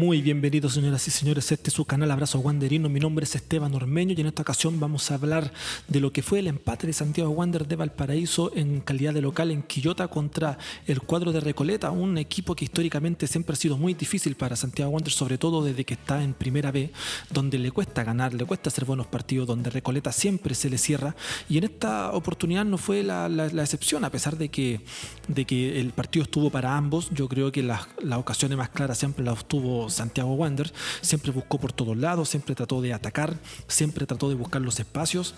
Muy bienvenidos, señoras y señores, este es su canal Abrazo Wanderino. Mi nombre es Esteban Ormeño y en esta ocasión vamos a hablar de lo que fue el empate de Santiago Wander de Valparaíso en calidad de local en Quillota contra el cuadro de Recoleta, un equipo que históricamente siempre ha sido muy difícil para Santiago Wander, sobre todo desde que está en Primera B, donde le cuesta ganar, le cuesta hacer buenos partidos, donde Recoleta siempre se le cierra, y en esta oportunidad no fue la excepción, a pesar de que el partido estuvo para ambos. Yo creo que las ocasiones más claras siempre las obtuvo Santiago Wander, siempre buscó por todos lados, siempre trató de atacar, siempre trató de buscar los espacios,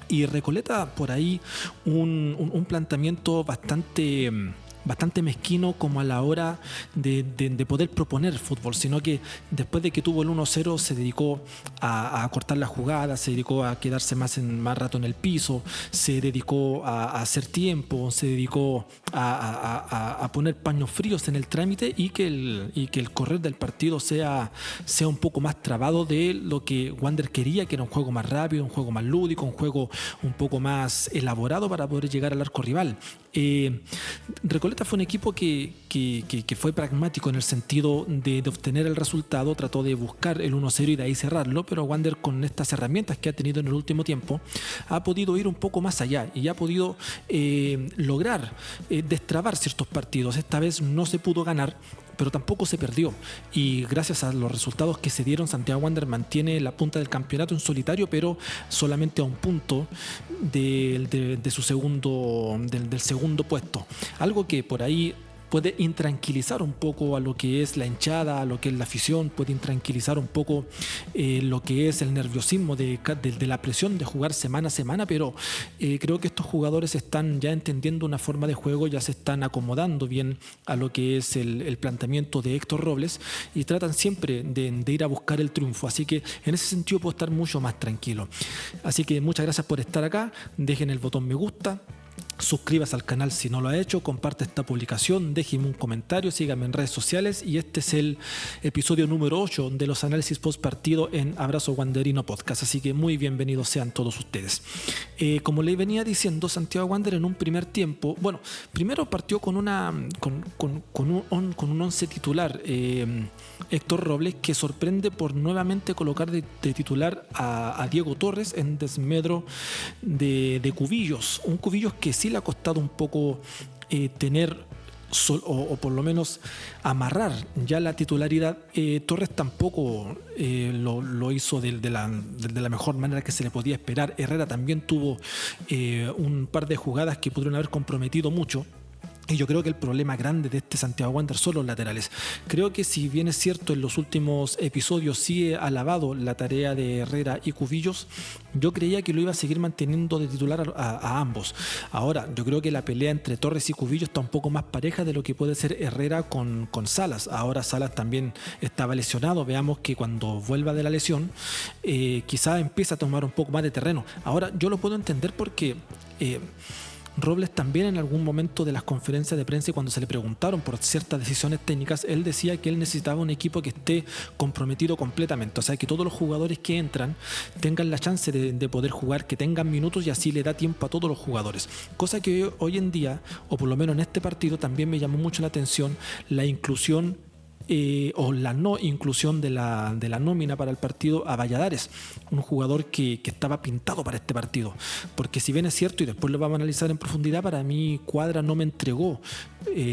y Recoleta por ahí un planteamiento bastante mezquino como a la hora de poder proponer fútbol, sino que después de que tuvo el 1-0 se dedicó a cortar la jugada, se dedicó a quedarse más rato en el piso, se dedicó a hacer tiempo, se dedicó a poner paños fríos en el trámite y que el correr del partido sea un poco más trabado de lo que Wander quería, que era un juego más rápido, un juego más lúdico, un juego un poco más elaborado para poder llegar al arco rival. Recoleta fue un equipo que fue pragmático en el sentido de obtener el resultado, trató de buscar el 1-0 y de ahí cerrarlo, pero Wander, con estas herramientas que ha tenido en el último tiempo, ha podido ir un poco más allá y ha podido lograr destrabar ciertos partidos. Esta vez no se pudo ganar, pero tampoco se perdió, y gracias a los resultados que se dieron, Santiago Wander mantiene la punta del campeonato en solitario, pero solamente a un punto de su segundo puesto, algo que por ahí puede intranquilizar un poco a lo que es la hinchada, a lo que es la afición, puede intranquilizar un poco lo que es el nerviosismo de la presión de jugar semana a semana, pero creo que estos jugadores están ya entendiendo una forma de juego, ya se están acomodando bien a lo que es el planteamiento de Héctor Robles y tratan siempre de ir a buscar el triunfo, así que en ese sentido puedo estar mucho más tranquilo. Así que muchas gracias por estar acá, dejen el botón me gusta, suscríbase al canal si no lo ha hecho, comparte esta publicación, déjeme un comentario, síganme en redes sociales, y este es el episodio número 8 de los análisis post partido en Abrazo Wanderino Podcast, así que muy bienvenidos sean todos ustedes. Como les venía diciendo, Santiago Wander en un primer tiempo, bueno, primero partió con un 11 titular, Héctor Robles, que sorprende por nuevamente colocar de titular a Diego Torres en desmedro de Cubillos, un Cubillos que sí le ha costado un poco tener o por lo menos amarrar ya la titularidad. Torres tampoco lo hizo de la mejor manera que se le podía esperar. Herrera también tuvo un par de jugadas que pudieron haber comprometido mucho. Y yo creo que el problema grande de este Santiago Wander son los laterales. Creo que, si bien es cierto, en los últimos episodios sí he alabado la tarea de Herrera y Cubillos, yo creía que lo iba a seguir manteniendo de titular a ambos. Ahora, yo creo que la pelea entre Torres y Cubillos está un poco más pareja de lo que puede ser Herrera con Salas. Ahora Salas también estaba lesionado. Veamos que cuando vuelva de la lesión, quizá empieza a tomar un poco más de terreno. Ahora, yo lo puedo entender porque Robles también, en algún momento de las conferencias de prensa, y cuando se le preguntaron por ciertas decisiones técnicas, él decía que él necesitaba un equipo que esté comprometido completamente, o sea, que todos los jugadores que entran tengan la chance de poder jugar, que tengan minutos, y así le da tiempo a todos los jugadores, cosa que hoy en día, o por lo menos en este partido, también me llamó mucho la atención la inclusión o la no inclusión de la nómina para el partido a Valladares, un jugador que estaba pintado para este partido, porque si bien es cierto, y después lo vamos a analizar en profundidad, para mí Cuadra no me entregó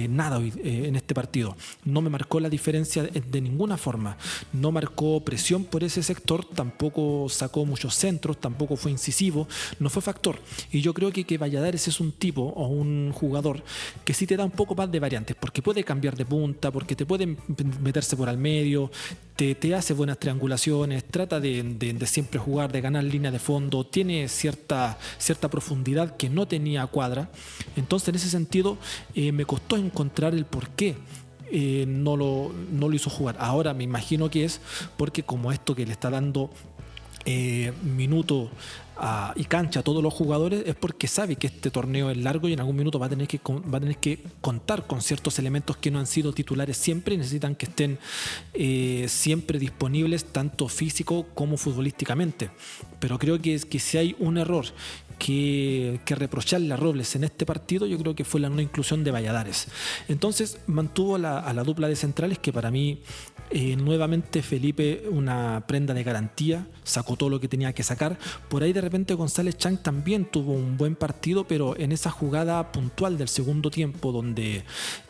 nada en este partido, no me marcó la diferencia de ninguna forma, no marcó presión por ese sector, tampoco sacó muchos centros, tampoco fue incisivo, no fue factor. Y yo creo que Valladares es un tipo o un jugador que sí te da un poco más de variantes, porque puede cambiar de punta, porque te puede meterse por al medio, te hace buenas triangulaciones, trata de siempre jugar, de ganar línea de fondo, tiene cierta profundidad que no tenía Cuadra. Entonces, en ese sentido, me costó encontrar el por qué no lo hizo jugar. Ahora me imagino que es porque, como esto que le está dando minuto y cancha a todos los jugadores, es porque sabe que este torneo es largo y en algún minuto va a tener que contar con ciertos elementos que no han sido titulares siempre y necesitan que estén siempre disponibles, tanto físico como futbolísticamente. Pero creo que si hay un error que reprocharle a Robles en este partido, yo creo que fue la no inclusión de Valladares. Entonces mantuvo a la dupla de centrales, que para mí Nuevamente Felipe, una prenda de garantía, sacó todo lo que tenía que sacar. Por ahí de repente González Chang también tuvo un buen partido, pero en esa jugada puntual del segundo tiempo donde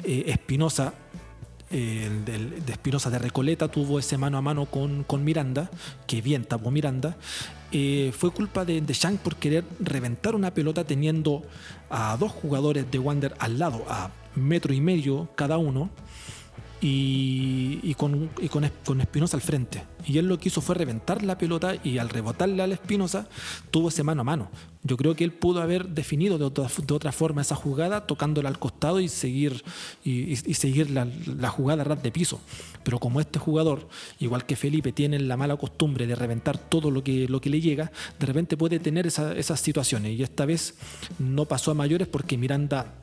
Espinosa, de Espinosa de Recoleta, tuvo ese mano a mano con Miranda, que bien tapó Miranda. Fue culpa de Chang por querer reventar una pelota teniendo a dos jugadores de Wander al lado, a 1,5 metros cada uno, y con Espinosa al frente. Y él lo que hizo fue reventar la pelota, y al rebotarle a la Espinosa tuvo ese mano a mano. Yo creo que él pudo haber definido de otra forma esa jugada, tocándola al costado y seguir la jugada a ras de piso. Pero como este jugador, igual que Felipe, tiene la mala costumbre de reventar todo lo que le llega, de repente puede tener esas situaciones. Y esta vez no pasó a mayores porque Miranda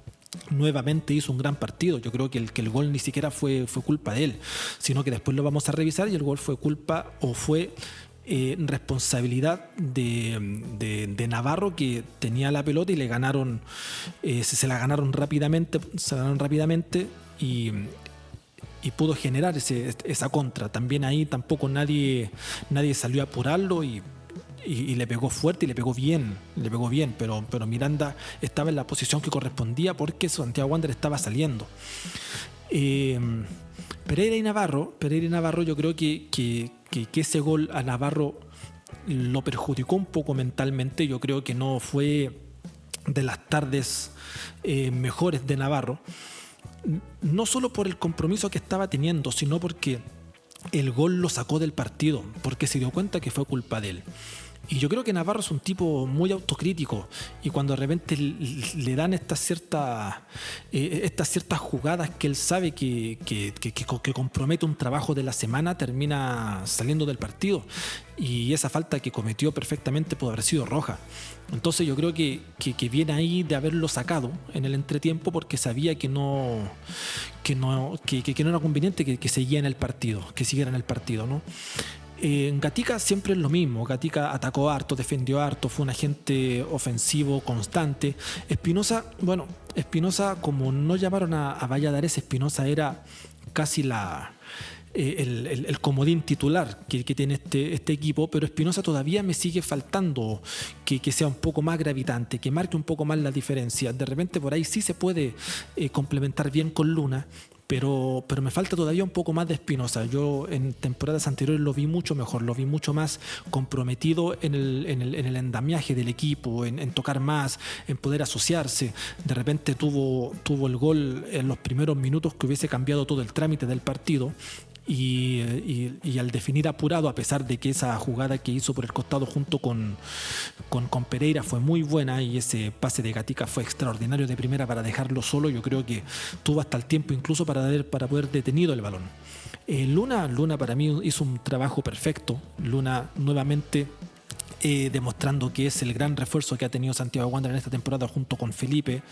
nuevamente hizo un gran partido. Yo creo que el gol ni siquiera fue culpa de él, sino que después lo vamos a revisar, y el gol fue culpa o fue responsabilidad de Navarro, que tenía la pelota y le ganaron, se la ganaron rápidamente, y pudo generar esa contra. También ahí tampoco nadie salió a apurarlo, y le pegó fuerte y le pegó bien, pero Miranda estaba en la posición que correspondía porque Santiago Wander estaba saliendo. Pereira y Navarro, yo creo que ese gol a Navarro lo perjudicó un poco mentalmente. Yo creo que no fue de las tardes mejores de Navarro, no solo por el compromiso que estaba teniendo, sino porque el gol lo sacó del partido, porque se dio cuenta que fue culpa de él. Y yo creo que Navarro es un tipo muy autocrítico, y cuando de repente le dan estas ciertas jugadas que él sabe que compromete un trabajo de la semana, termina saliendo del partido, y esa falta que cometió perfectamente puede haber sido roja. Entonces yo creo que viene ahí de haberlo sacado en el entretiempo, porque sabía que no era conveniente que siguiera en el partido, ¿no? Gatica siempre es lo mismo. Gatica atacó harto, defendió harto, fue un agente ofensivo constante. Espinosa, como no llamaron a Valladares, Espinosa era casi el comodín titular que tiene este equipo, pero Espinosa todavía me sigue faltando que sea un poco más gravitante, que marque un poco más la diferencia. De repente por ahí sí se puede complementar bien con Luna, pero me falta todavía un poco más de Espinosa. Yo en temporadas anteriores lo vi mucho mejor, lo vi mucho más comprometido en el andamiaje del equipo, en tocar más, en poder asociarse. De repente tuvo el gol en los primeros minutos que hubiese cambiado todo el trámite del partido. Y al definir apurado, a pesar de que esa jugada que hizo por el costado junto con Pereira fue muy buena, y ese pase de Gatica fue extraordinario de primera para dejarlo solo, yo creo que tuvo hasta el tiempo incluso para poder detenido el balón. Luna para mí hizo un trabajo perfecto. Luna nuevamente demostrando que es el gran refuerzo que ha tenido Santiago Wander en esta temporada junto con Felipe,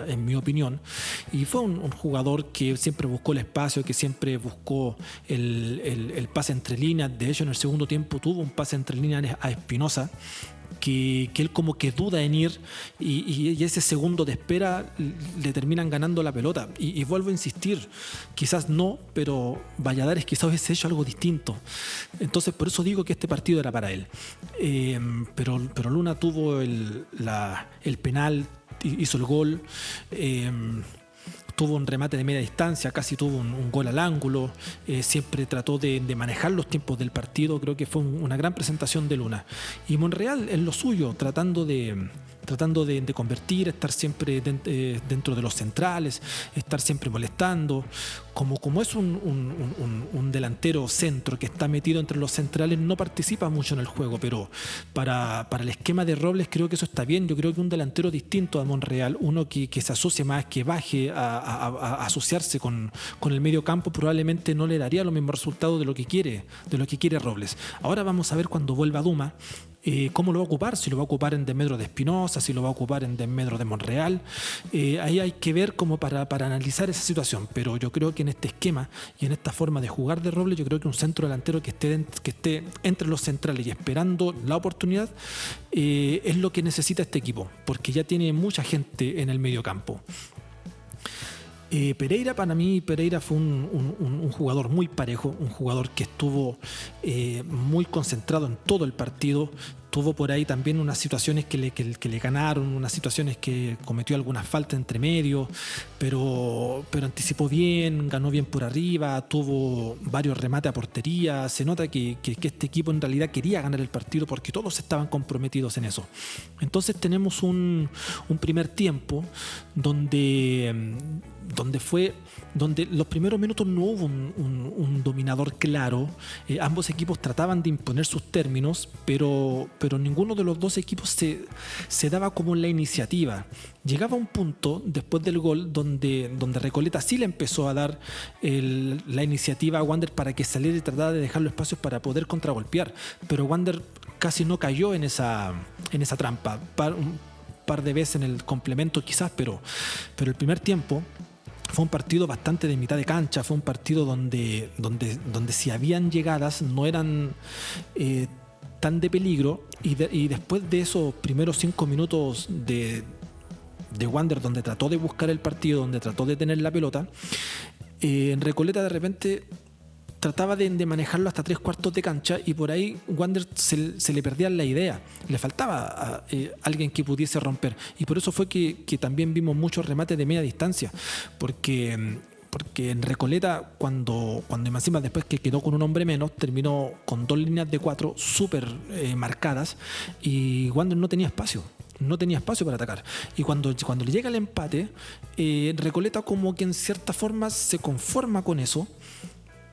en mi opinión. Y fue un jugador que siempre buscó el espacio, que siempre buscó el pase entre líneas. De hecho, en el segundo tiempo tuvo un pase entre líneas a Espinosa, que él como que duda en ir, y ese segundo de espera le terminan ganando la pelota. Y vuelvo a insistir, quizás no, pero Valladares quizás hubiese hecho algo distinto. Entonces por eso digo que este partido era para él. Pero Luna tuvo el penal, hizo el gol, tuvo un remate de media distancia, casi tuvo un gol al ángulo, siempre trató de manejar los tiempos del partido. Creo que fue una gran presentación de Luna. Y Monreal en lo suyo, tratando de convertir, estar siempre dentro de los centrales, estar siempre molestando. Como es un delantero centro que está metido entre los centrales, no participa mucho en el juego, pero para el esquema de Robles creo que eso está bien. Yo creo que un delantero distinto a Monreal, uno que se asocie más, que baje a asociarse con el medio campo, probablemente no le daría los mismos resultados de lo que quiere Robles. Ahora vamos a ver cuando vuelva Duma cómo lo va a ocupar, si lo va a ocupar en desmedro de Espinosa, si lo va a ocupar en desmedro de Monreal. Ahí hay que ver como para analizar esa situación, pero yo creo que en este esquema y en esta forma de jugar de Robles, yo creo que un centro delantero que esté entre los centrales y esperando la oportunidad es lo que necesita este equipo, porque ya tiene mucha gente en el medio campo. Pereira, para mí, Pereira fue un jugador muy parejo, un jugador que estuvo muy concentrado en todo el partido. Tuvo por ahí también unas situaciones que le ganaron, unas situaciones que cometió algunas faltas entre medio, pero anticipó bien, ganó bien por arriba, tuvo varios remates a portería. Se nota que este equipo en realidad quería ganar el partido porque todos estaban comprometidos en eso. Entonces tenemos un primer tiempo donde los primeros minutos no hubo un dominador claro. Ambos equipos trataban de imponer sus términos, pero ninguno de los dos equipos se daba como la iniciativa. Llegaba un punto después del gol donde Recoleta sí le empezó a dar la iniciativa a Wander para que saliera y tratara de dejar los espacios para poder contragolpear, pero Wander casi no cayó en esa trampa. Un par de veces en el complemento quizás, pero el primer tiempo fue un partido bastante de mitad de cancha. Fue un partido donde si habían llegadas no eran tan de peligro, y después de esos primeros 5 minutos de Wander, donde trató de buscar el partido, donde trató de tener la pelota, en Recoleta de repente trataba de manejarlo hasta 3/4 de cancha, y por ahí Wander se le perdía la idea, le faltaba alguien que pudiese romper, y por eso fue que también vimos muchos remates de media distancia, porque en Recoleta cuando encima después que quedó con un hombre menos, terminó con 2 líneas de 4 súper marcadas, y Wander no tenía espacio para atacar. Y cuando le llega el empate, Recoleta como que en cierta forma se conforma con eso,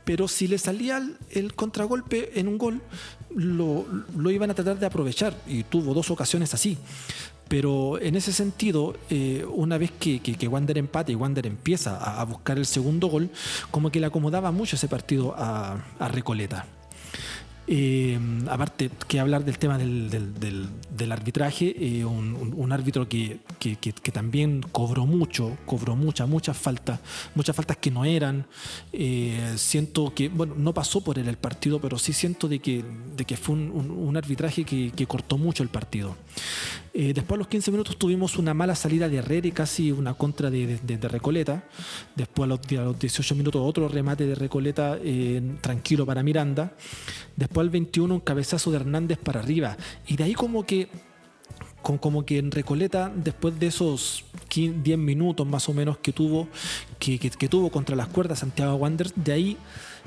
pero si le salía el contragolpe en un gol, lo iban a tratar de aprovechar, y tuvo 2 ocasiones así. Pero en ese sentido, una vez que Wander empate y Wander empieza a buscar el segundo gol, como que le acomodaba mucho ese partido a Recoleta. Aparte que hablar del tema del arbitraje, un árbitro que también cobró muchas faltas que no eran. Siento que, bueno, no pasó por él el partido, pero sí siento de que fue un arbitraje que cortó mucho el partido. Después a los 15 minutos tuvimos una mala salida de Herrera y casi una contra de Recoleta. Después a los 18 minutos otro remate de Recoleta tranquilo para Miranda. Después al 21 un cabezazo de Hernández para arriba. Y de ahí como que en Recoleta, después de esos 10 minutos más o menos que tuvo contra las cuerdas Santiago Wanderers, de ahí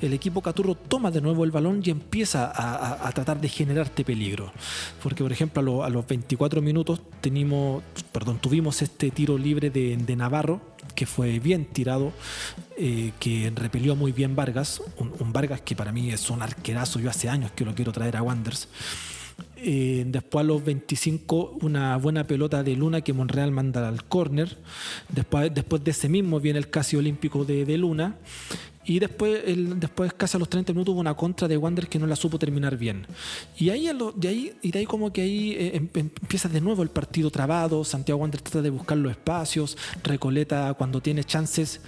el equipo Caturro toma de nuevo el balón y empieza a tratar de generarte peligro. Porque, por ejemplo, a los 24 minutos tuvimos este tiro libre de Navarro, que fue bien tirado, que repelió muy bien Vargas, un Vargas que para mí es un arquerazo. Yo hace años que lo quiero traer a Wanderers. Después a los 25 una buena pelota de Luna que Monreal manda al córner. Después de ese mismo viene el casi olímpico de Luna, y después casi a los 30 minutos hubo una contra de Wander que no la supo terminar bien, y de ahí como que empieza de nuevo el partido trabado. Santiago Wander trata de buscar los espacios, Recoleta cuando tiene chances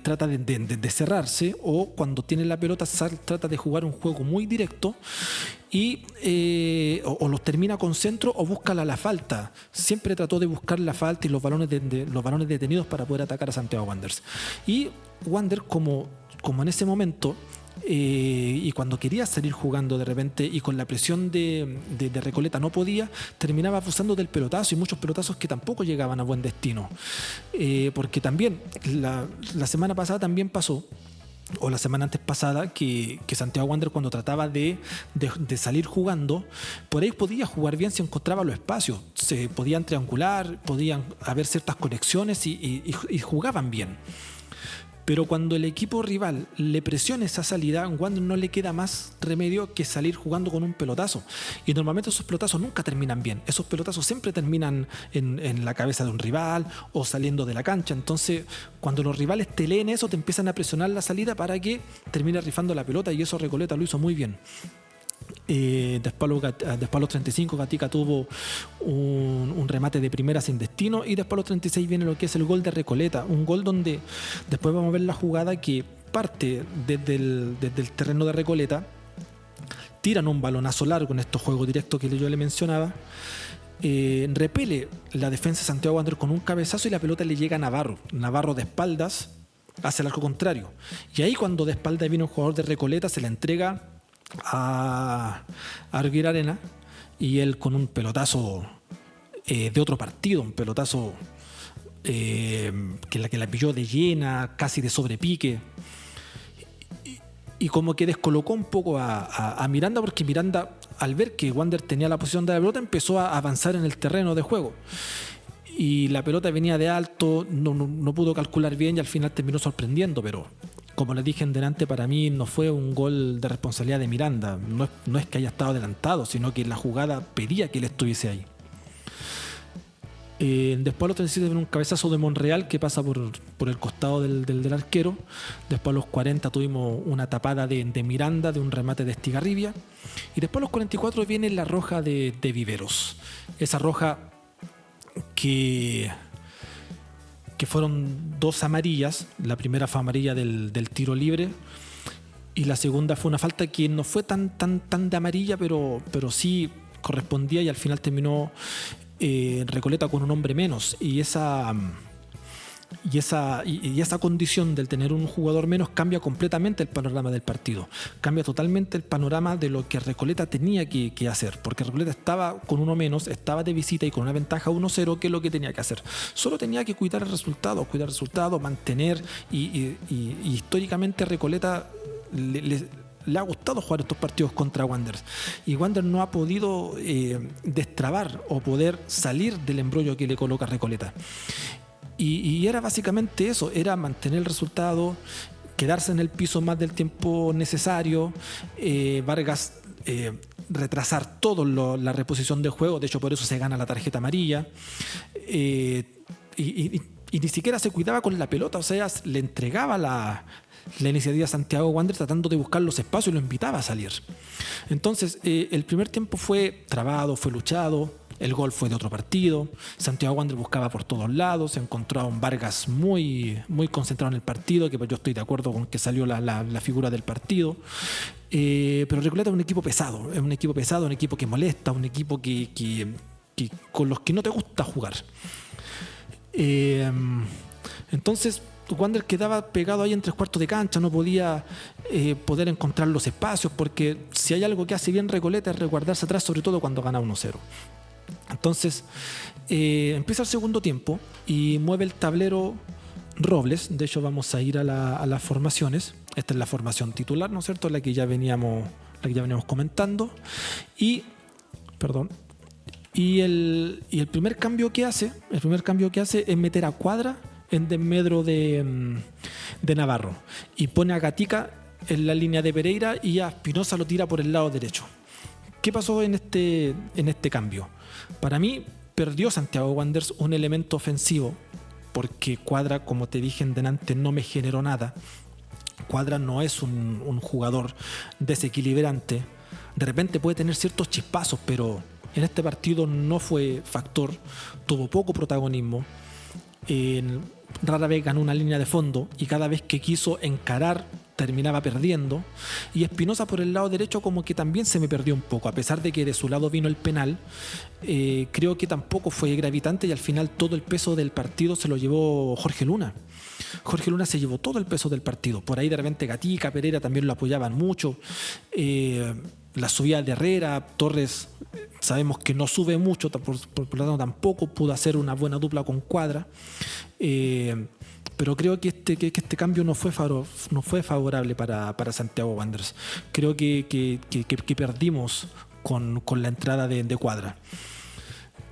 trata de cerrarse, o cuando tiene la pelota trata de jugar un juego muy directo, y o los termina con centro o busca la falta. Siempre trató de buscar la falta y los balones detenidos para poder atacar a Santiago Wanderers. Y Wander, como en ese momento, y cuando quería salir jugando de repente y con la presión de Recoleta no podía, terminaba abusando del pelotazo, y muchos pelotazos que tampoco llegaban a buen destino. Porque también la semana pasada también pasó, o la semana antes pasada, que Santiago Wanderers, cuando trataba de salir jugando, por ahí podía jugar bien si encontraba los espacios, se podían triangular, podían haber ciertas conexiones y jugaban bien. Pero cuando el equipo rival le presiona esa salida, a Wanderers no le queda más remedio que salir jugando con un pelotazo. Y normalmente esos pelotazos nunca terminan bien. Esos pelotazos siempre terminan en la cabeza de un rival o saliendo de la cancha. Entonces, cuando los rivales te leen eso, te empiezan a presionar la salida para que termines rifando la pelota, y eso Recoleta lo hizo muy bien. Después a los 35 Gatica tuvo un remate de primera sin destino, y después a los 36 viene lo que es el gol de Recoleta, un gol donde después vamos a ver la jugada que parte desde el terreno de Recoleta, tiran un balonazo largo en estos juegos directos que yo le mencionaba, repele la defensa de Santiago Wanderers con un cabezazo y la pelota le llega a Navarro. Navarro de espaldas hace el arco contrario. Y ahí cuando de espaldas viene un jugador de Recoleta, se la entrega a Arguir Arena y él con un pelotazo de otro partido, un pelotazo que la pilló de llena, casi de sobrepique. Y como que descolocó un poco a Miranda, porque Miranda, al ver que Wander tenía la posición de la pelota, empezó a avanzar en el terreno de juego. Y la pelota venía de alto, no pudo calcular bien y al final terminó sorprendiendo, pero como les dije en delante, para mí no fue un gol de responsabilidad de Miranda. No es que haya estado adelantado, sino que la jugada pedía que él estuviese ahí. Después a los 37 viene un cabezazo de Monreal que pasa por el costado del arquero. Después a los 40 tuvimos una tapada de Miranda, de un remate de Estigarribia. Y después a los 44 viene la roja de Viveros. Esa roja que fueron 2 amarillas. La primera fue amarilla del tiro libre y la segunda fue una falta que no fue tan de amarilla, pero sí correspondía, y al final terminó Recoleta con un hombre menos, y esa condición del tener un jugador menos cambia completamente el panorama del partido, cambia totalmente el panorama de lo que Recoleta tenía que hacer, porque Recoleta estaba con uno menos, estaba de visita y con una ventaja 1-0, que es lo que tenía que hacer. Solo tenía que cuidar el resultado, mantener, y históricamente Recoleta le ha gustado jugar estos partidos contra Wanderers, y Wanderers no ha podido destrabar o poder salir del embrollo que le coloca Recoleta. Y era básicamente eso, era mantener el resultado, quedarse en el piso más del tiempo necesario. Vargas retrasar todo la reposición de juego, de hecho por eso se gana la tarjeta amarilla. Y ni siquiera se cuidaba con la pelota, o sea, le entregaba la iniciativa a Santiago Wanderers tratando de buscar los espacios y lo invitaba a salir. Entonces el primer tiempo fue trabado, fue luchado. El gol fue de otro partido. Santiago Wanderers buscaba por todos lados. Se encontró a un Vargas muy concentrado en el partido, que yo estoy de acuerdo con que salió la figura del partido. Pero Recoleta es un equipo pesado. Es un equipo que molesta, un equipo que con los que no te gusta jugar. Entonces Wanderers quedaba pegado ahí en 3/4 de cancha, no podía poder encontrar los espacios, porque si hay algo que hace bien Recoleta es resguardarse atrás, sobre todo cuando gana 1-0. Entonces empieza el segundo tiempo y mueve el tablero Robles. De hecho vamos a ir a las formaciones. Esta es la formación titular, ¿no es cierto? La que ya veníamos comentando. Y el primer cambio que hace es meter a Cuadra en desmedro de Navarro, y pone a Gatica en la línea de Pereira y a Espinosa lo tira por el lado derecho. ¿Qué pasó en este cambio? Para mí perdió Santiago Wanderers un elemento ofensivo, porque Cuadra, como te dije en delante, no me generó nada. Cuadra no es un jugador desequilibrante. De repente puede tener ciertos chispazos, pero en este partido no fue factor, tuvo poco protagonismo. Rara vez ganó una línea de fondo y cada vez que quiso encarar terminaba perdiendo. Y Espinosa por el lado derecho como que también se me perdió un poco, a pesar de que de su lado vino el penal. Creo que tampoco fue gravitante y al final todo el peso del partido se lo llevó Jorge Luna. Jorge Luna se llevó todo el peso del partido. Por ahí de repente Gatica, Pereira también lo apoyaban mucho. La subida de Herrera, Torres sabemos que no sube mucho, por lo tanto tampoco pudo hacer una buena dupla con Cuadra. Pero creo que este cambio no fue favorable para Santiago Wanderers. Creo que perdimos con la entrada de Cuadra.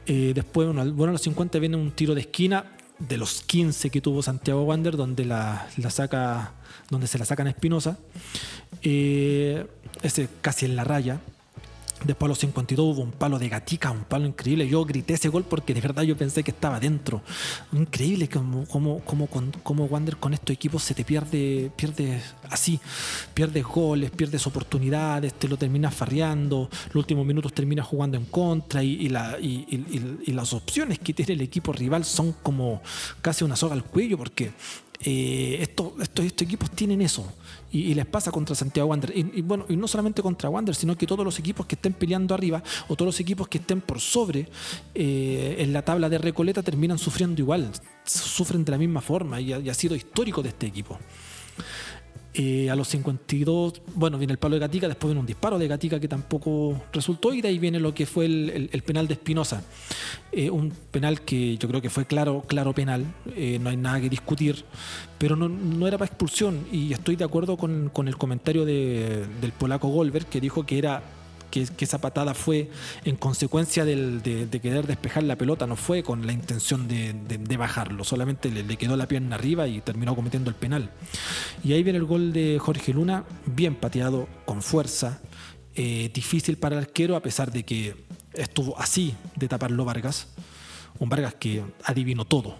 Después, a los 50 viene un tiro de esquina de los 15 que tuvo Santiago Wanderers, donde se la sacan a Espinosa. Ese casi en la raya. Después a los 52 hubo un palo de Gatica, un palo increíble. Yo grité ese gol porque de verdad yo pensé que estaba dentro. Increíble como Wanderers con estos equipos se te pierde así. Pierdes goles, pierdes oportunidades, te lo terminas farreando. Los últimos minutos terminas jugando en contra y las opciones que tiene el equipo rival son como casi una soga al cuello, porque estos equipos tienen eso y les pasa contra Santiago Wanderers y no solamente contra Wanderers, sino que todos los equipos que estén peleando arriba o todos los equipos que estén por sobre en la tabla de Recoleta terminan sufriendo igual, sufren de la misma forma y ha sido histórico de este equipo. A los 52, viene el palo de Gatica, después viene un disparo de Gatica que tampoco resultó y de ahí viene lo que fue el penal de Espinosa. Un penal que yo creo que fue claro penal, no hay nada que discutir, pero no era para expulsión y estoy de acuerdo con el comentario del polaco Goldberg que dijo que esa patada fue en consecuencia de querer despejar la pelota, no fue con la intención de bajarlo, solamente le quedó la pierna arriba y terminó cometiendo el penal. Y ahí viene el gol de Jorge Luna, bien pateado, con fuerza, difícil para el arquero, a pesar de que estuvo así de taparlo Vargas, un Vargas que adivinó todo.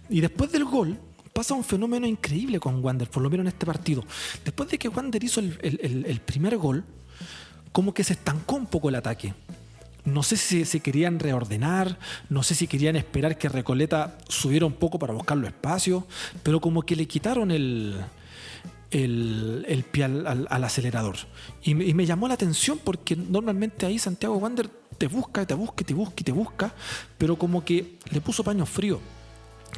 Y después del gol pasa un fenómeno increíble con Wander, por lo menos en este partido. Después de que Wander hizo el primer gol, como que se estancó un poco el ataque. No sé si se querían reordenar, no sé si querían esperar que Recoleta subiera un poco para buscar los espacios, pero como que le quitaron el pie al acelerador. Y me llamó la atención porque normalmente ahí Santiago Wander te busca, pero como que le puso paño frío.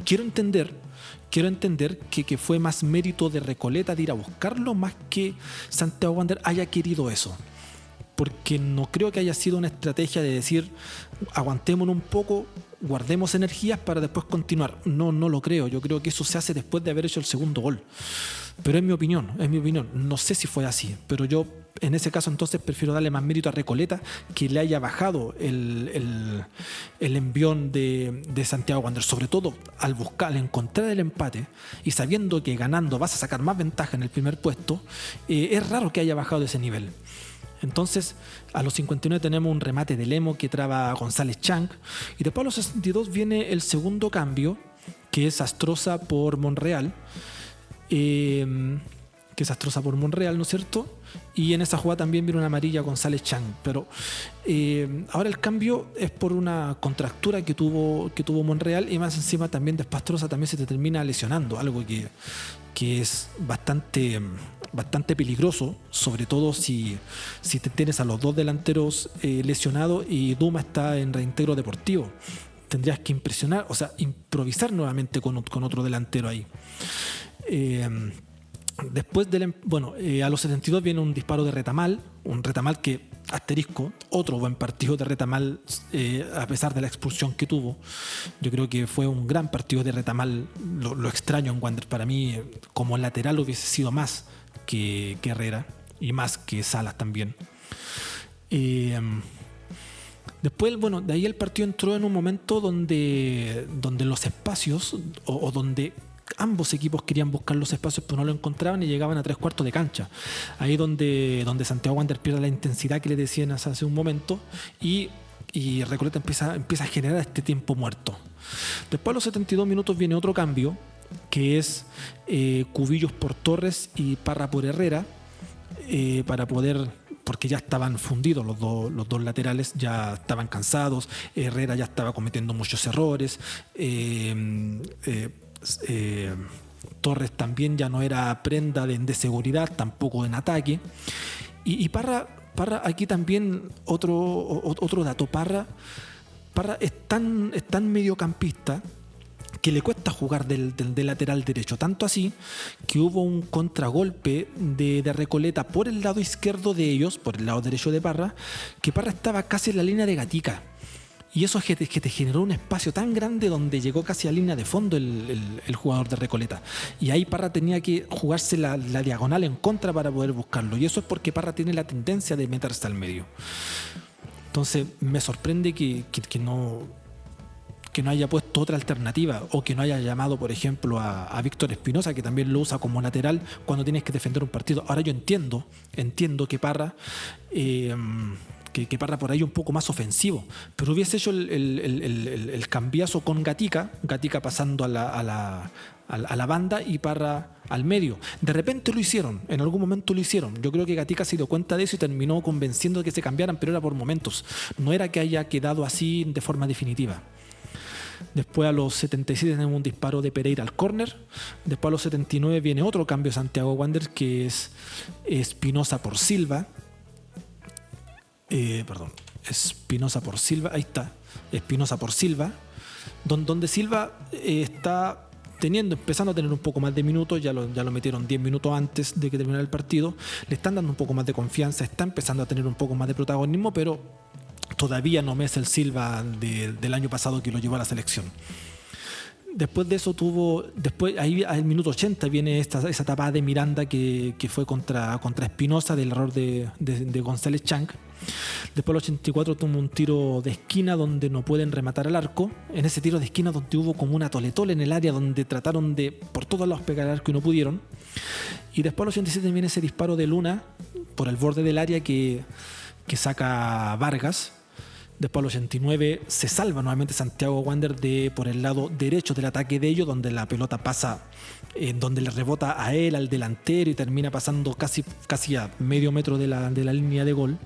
Quiero entender que fue más mérito de Recoleta de ir a buscarlo más que Santiago Wander haya querido eso. Porque no creo que haya sido una estrategia de decir aguantémonos un poco, guardemos energías para después continuar. No lo creo. Yo creo que eso se hace después de haber hecho el segundo gol. Pero es mi opinión. No sé si fue así, pero yo en ese caso entonces prefiero darle más mérito a Recoleta que le haya bajado el envión de Santiago Wanderers, sobre todo al encontrar el empate y sabiendo que ganando vas a sacar más ventaja en el primer puesto. Es raro que haya bajado de ese nivel. Entonces a los 59 tenemos un remate de Lemo que traba a González Chang y después a los 62 viene el segundo cambio, que es Astroza por Monreal, ¿no es cierto? Y en esa jugada también viene una amarilla a González Chang, pero ahora el cambio es por una contractura que tuvo Monreal y más encima también después Astroza también se te termina lesionando, algo que es bastante peligroso, sobre todo si te tienes a los dos delanteros lesionados y Duma está en reintegro deportivo. Tendrías que improvisar nuevamente con otro delantero ahí. Después a los 72 viene un disparo de Retamal, que, asterisco, otro buen partido de Retamal a pesar de la expulsión que tuvo. Yo creo que fue un gran partido de Retamal, lo extraño en Wander. Para mí como lateral hubiese sido más que Herrera y más que Salas también. Después, de ahí el partido entró en un momento donde los espacios o donde ambos equipos querían buscar los espacios pero no lo encontraban y llegaban a 3/4 de cancha. Ahí donde Santiago Wander pierde la intensidad que le decían hace un momento y Recoleta empieza a generar este tiempo muerto. Después a los 72 minutos viene otro cambio que es Cubillos por Torres y Parra por Herrera porque ya estaban fundidos los dos laterales, ya estaban cansados, Herrera ya estaba cometiendo muchos errores, Torres también ya no era prenda de seguridad, tampoco en ataque. Y Parra aquí también otro dato, Parra es tan mediocampista que le cuesta jugar del lateral derecho, tanto así que hubo un contragolpe de Recoleta por el lado izquierdo de ellos, por el lado derecho de Parra, que Parra estaba casi en la línea de Gatica. Y eso es que te generó un espacio tan grande donde llegó casi a línea de fondo el jugador de Recoleta. Y ahí Parra tenía que jugarse la diagonal en contra para poder buscarlo. Y eso es porque Parra tiene la tendencia de meterse al medio. Entonces me sorprende que no haya puesto otra alternativa o que no haya llamado, por ejemplo, a Víctor Espinosa, que también lo usa como lateral cuando tienes que defender un partido. Ahora yo entiendo que Parra... Que Parra por ahí un poco más ofensivo, pero hubiese hecho el cambiazo con Gatica pasando a la banda y Parra al medio. De repente lo hicieron, en algún momento lo hicieron. Yo creo que Gatica se dio cuenta de eso y terminó convenciendo de que se cambiaran, pero era por momentos. No era que haya quedado así de forma definitiva. Después a los 77 tenemos un disparo de Pereira al córner. Después a los 79 viene otro cambio de Santiago Wanderers, que es Espinosa por Silva. Espinosa por Silva, ahí está. Espinosa por Silva. Donde Silva está empezando a tener un poco más de minutos, ya lo metieron 10 minutos antes de que terminara el partido, le están dando un poco más de confianza, está empezando a tener un poco más de protagonismo, pero todavía no es el Silva del año pasado que lo llevó a la selección. Después de eso ahí al minuto 80 viene esa tapada de Miranda que fue contra Espinosa, del error de González Chang. Después al 84 tuvo un tiro de esquina donde no pueden rematar al arco. En ese tiro de esquina donde hubo como una toletole en el área, donde trataron de por todos lados pegar al arco y no pudieron. Y después al 87 viene ese disparo de Luna por el borde del área que saca Vargas. Después al 89 se salva nuevamente Santiago Wanderers por el lado derecho del ataque de ellos, donde la pelota pasa, donde le rebota a él, al delantero, y termina pasando casi a medio metro de la línea de gol.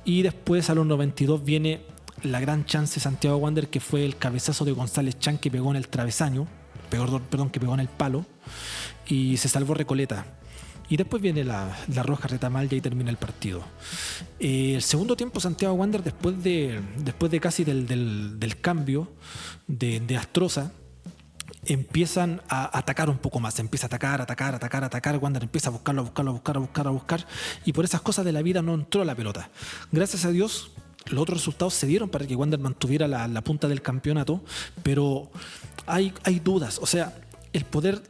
Y después a los 92 viene la gran chance de Santiago Wanderers, que fue el cabezazo de González Chan que pegó en el travesaño, que pegó en el palo, y se salvó Recoleta. Y después viene la roja Retamal y ahí termina el partido. El segundo tiempo Santiago Wanderers, después de casi del cambio de Astroza, empiezan a atacar un poco más, empieza a atacar, Wanderers empieza a buscar, y por esas cosas de la vida no entró la pelota. Gracias a Dios los otros resultados se dieron para que Wanderers mantuviera la punta del campeonato, pero hay dudas, o sea, el poder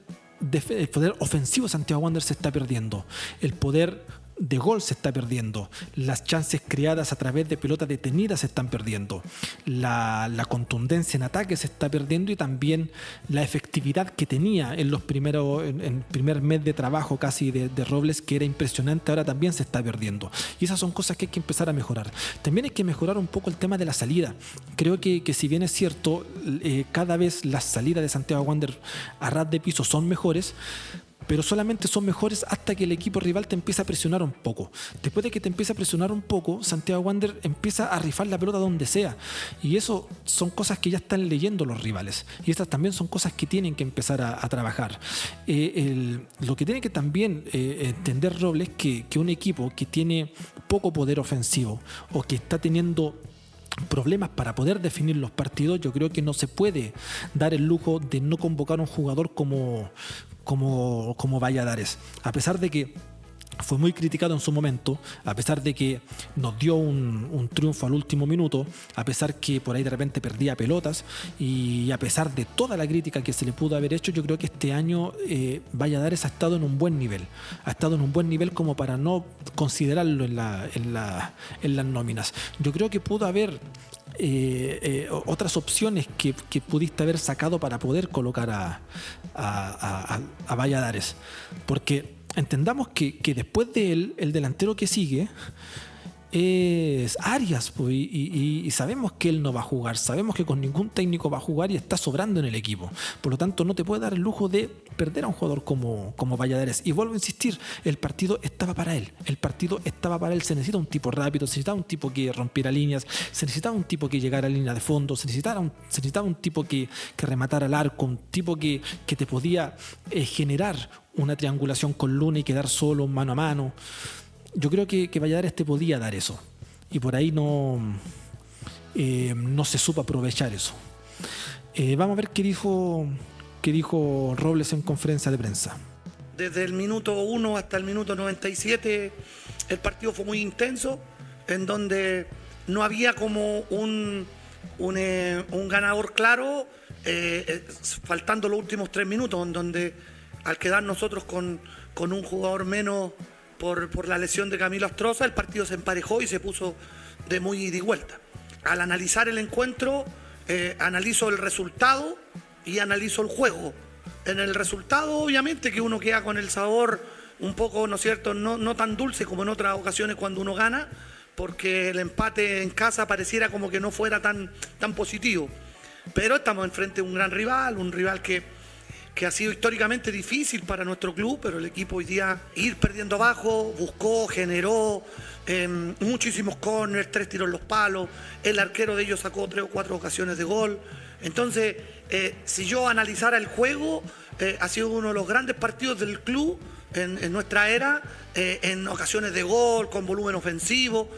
ofensivo de Santiago Wanderers se está perdiendo, el poder de gol se está perdiendo, las chances creadas a través de pelotas detenidas se están perdiendo, la contundencia en ataque se está perdiendo, y también la efectividad que tenía en el primer mes de trabajo casi de Robles, que era impresionante, ahora también se está perdiendo, y esas son cosas que hay que empezar a mejorar. También hay que mejorar un poco el tema de la salida. Creo que si bien es cierto, cada vez las salidas de Santiago Wanderers a ras de piso son mejores, pero solamente son mejores hasta que el equipo rival te empieza a presionar un poco. Después de que te empieza a presionar un poco, Santiago Wanderers empieza a rifar la pelota donde sea, y eso son cosas que ya están leyendo los rivales, y estas también son cosas que tienen que empezar a trabajar. Lo que tiene que también entender Robles es que un equipo que tiene poco poder ofensivo o que está teniendo problemas para poder definir los partidos, yo creo que no se puede dar el lujo de no convocar a un jugador como Valladares, a pesar de que fue muy criticado en su momento, a pesar de que nos dio un triunfo al último minuto, a pesar que por ahí de repente perdía pelotas, y a pesar de toda la crítica que se le pudo haber hecho, yo creo que este año Valladares ha estado en un buen nivel, como para no considerarlo en las nóminas. Yo creo que pudo haber otras opciones que pudiste haber sacado para poder colocar a Valladares, porque entendamos que después de él, el delantero que sigue es Arias, pues, y sabemos que él no va a jugar, sabemos que con ningún técnico va a jugar y está sobrando en el equipo. Por lo tanto, no te puede dar el lujo de perder a un jugador como Valladares. Y vuelvo a insistir, el partido estaba para él. Se necesita un tipo rápido, se necesitaba un tipo que rompiera líneas, se necesitaba un tipo que llegara a línea de fondo, se necesitaba un tipo que rematara al arco, un tipo que te podía generar una triangulación con Luna y quedar solo mano a mano. Yo creo que Valladares te podía dar eso, y por ahí no se supo aprovechar eso. Vamos a ver qué dijo Robles en conferencia de prensa. Desde el minuto 1 hasta el minuto 97 el partido fue muy intenso, en donde no había como un ganador claro, faltando los últimos 3 minutos, en donde al quedar nosotros con un jugador menos por la lesión de Camilo Astroza, el partido se emparejó y se puso de muy ida y vuelta. Al analizar el encuentro, analizo el resultado y analizo el juego. En el resultado, obviamente, que uno queda con el sabor un poco, ¿no es cierto?, no tan dulce como en otras ocasiones cuando uno gana, porque el empate en casa pareciera como que no fuera tan positivo. Pero estamos enfrente de un gran rival, un rival que ha sido históricamente difícil para nuestro club, pero el equipo hoy día ir perdiendo abajo, buscó, generó muchísimos córneres, 3 tiros en los palos, el arquero de ellos sacó 3 o 4 ocasiones de gol, Entonces, si yo analizara el juego, ha sido uno de los grandes partidos del club en nuestra era, en ocasiones de gol, con volumen ofensivo,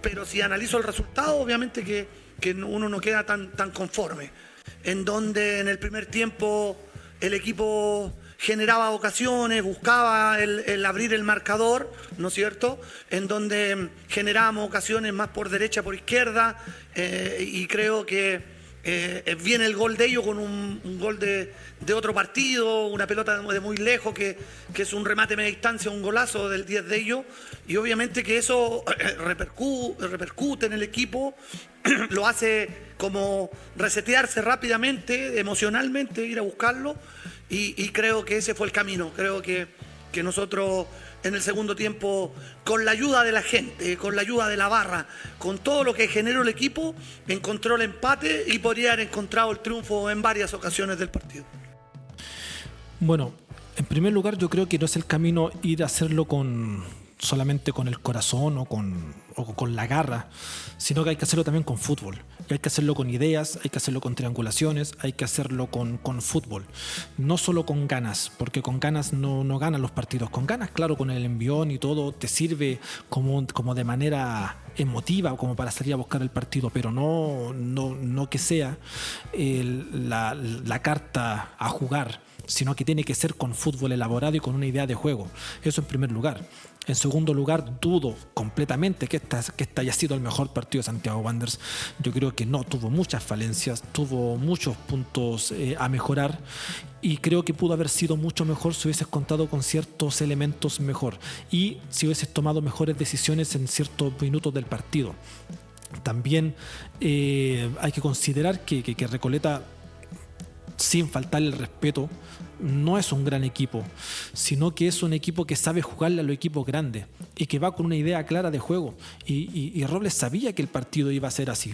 pero si analizo el resultado, obviamente que uno no queda tan conforme. En donde en el primer tiempo el equipo generaba ocasiones, buscaba el abrir el marcador, ¿no es cierto? En donde generábamos ocasiones más por derecha, por izquierda, y creo que viene el gol de ellos con un gol de otro partido, una pelota de muy lejos que es un remate de media distancia, un golazo del 10 de ellos, y obviamente que eso repercute en el equipo, lo hace como resetearse rápidamente, emocionalmente, ir a buscarlo, y creo que ese fue el camino. Creo que nosotros en el segundo tiempo, con la ayuda de la gente, con la ayuda de la barra, con todo lo que generó el equipo, encontró el empate y podría haber encontrado el triunfo en varias ocasiones del partido. Bueno, en primer lugar yo creo que no es el camino ir a hacerlo solamente con el corazón o con la garra, sino que hay que hacerlo también con fútbol. Y hay que hacerlo con ideas, hay que hacerlo con triangulaciones, hay que hacerlo con fútbol. No solo con ganas, porque con ganas no ganan los partidos. Con ganas, claro, con el envión y todo, te sirve como de manera emotiva, como para salir a buscar el partido, pero no que sea la carta a jugar, sino que tiene que ser con fútbol elaborado y con una idea de juego. Eso en primer lugar. En segundo lugar, dudo completamente que este haya sido el mejor partido de Santiago Wanderers. Yo creo que no, tuvo muchas falencias, tuvo muchos puntos a mejorar, y creo que pudo haber sido mucho mejor si hubieses contado con ciertos elementos mejor y si hubieses tomado mejores decisiones en ciertos minutos del partido. También hay que considerar que Recoleta, sin faltarle el respeto, no es un gran equipo, sino que es un equipo que sabe jugarle a los equipos grandes y que va con una idea clara de juego, y Robles sabía que el partido iba a ser así,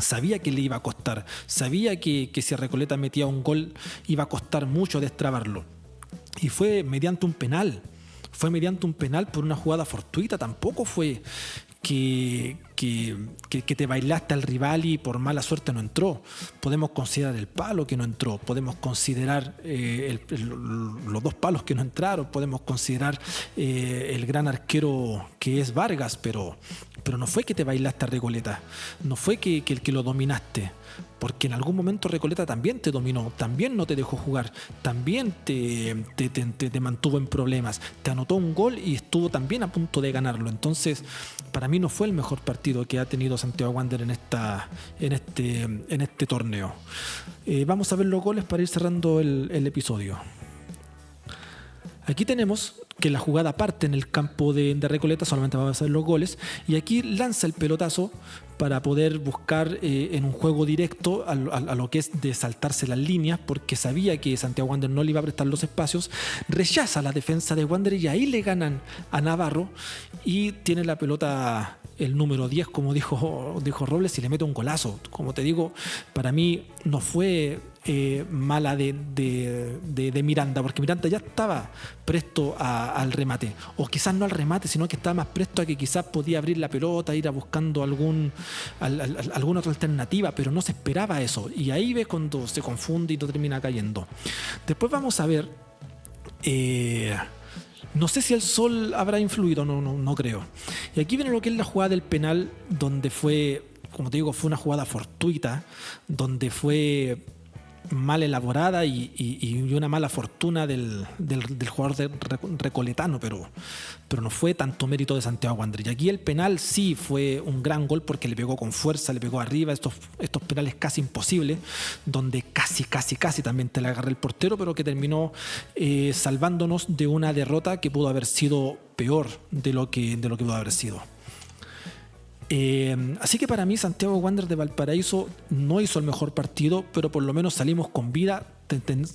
sabía que le iba a costar, sabía que si Recoleta metía un gol iba a costar mucho destrabarlo, y fue mediante un penal por una jugada fortuita. Tampoco fue que te bailaste al rival y por mala suerte no entró. Podemos considerar el palo que no entró, podemos considerar los dos palos que no entraron, podemos considerar el gran arquero que es Vargas, pero no fue que te bailaste a Recoleta, no fue que lo dominaste, porque en algún momento Recoleta también te dominó, también no te dejó jugar, también te mantuvo en problemas, te anotó un gol y estuvo también a punto de ganarlo. Entonces, para mí no fue el mejor partido que ha tenido Santiago Wanderers en este torneo. Vamos a ver los goles para ir cerrando el episodio. Aquí tenemos que la jugada parte en el campo de Recoleta, solamente vamos a ver los goles, y aquí lanza el pelotazo para poder buscar en un juego directo a lo que es de saltarse las líneas, porque sabía que Santiago Wanderers no le iba a prestar los espacios. Rechaza la defensa de Wanderers y ahí le ganan a Navarro, y tiene la pelota el número 10, como dijo Robles, y le mete un golazo. Como te digo, para mí no fue mala de Miranda, porque Miranda ya estaba presto al remate, o quizás no al remate, sino que estaba más presto a que quizás podía abrir la pelota, ir a buscando alguna otra alternativa, pero no se esperaba eso, y ahí ves cuando se confunde y no termina cayendo. Después vamos a ver, no sé si el sol habrá influido, no creo. Y aquí viene lo que es la jugada del penal, donde fue, como te digo, fue una jugada fortuita, donde fue mal elaborada y una mala fortuna del jugador recoletano, pero no fue tanto mérito de Santiago Wanderers. Y aquí el penal sí fue un gran gol, porque le pegó con fuerza, le pegó arriba, estos penales casi imposibles, donde casi también te la agarra el portero, pero que terminó salvándonos de una derrota que pudo haber sido peor de lo que pudo haber sido. Así que para mí Santiago Wanderers de Valparaíso no hizo el mejor partido, pero por lo menos salimos con vida,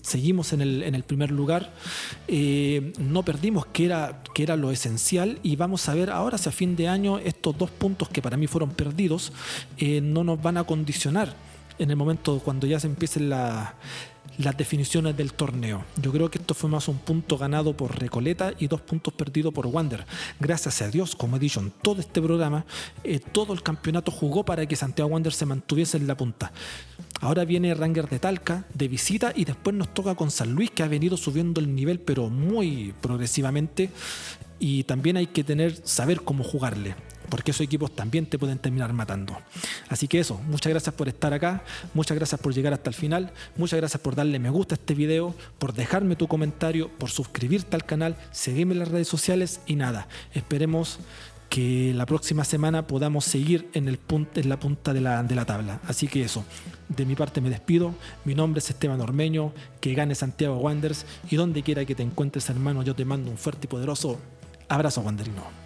seguimos en el primer lugar, no perdimos, que era lo esencial, y vamos a ver ahora si a fin de año estos 2 puntos que para mí fueron perdidos no nos van a condicionar en el momento cuando ya se empiecen las definiciones del torneo. Yo creo que esto fue más un punto ganado por Recoleta y 2 puntos perdidos por Wander. Gracias a Dios, como he dicho en todo este programa, todo el campeonato jugó para que Santiago Wander se mantuviese en la punta. Ahora viene Rangers de Talca de visita y después nos toca con San Luis, que ha venido subiendo el nivel pero muy progresivamente, y también hay que saber cómo jugarle, porque esos equipos también te pueden terminar matando. Así que eso, muchas gracias por estar acá, muchas gracias por llegar hasta el final, muchas gracias por darle me gusta a este video, por dejarme tu comentario, por suscribirte al canal, seguirme en las redes sociales y nada, esperemos que la próxima semana podamos seguir en la punta de la tabla. Así que eso, de mi parte me despido, mi nombre es Esteban Ormeño, que gane Santiago Wanderers y donde quiera que te encuentres, hermano, yo te mando un fuerte y poderoso abrazo wanderino.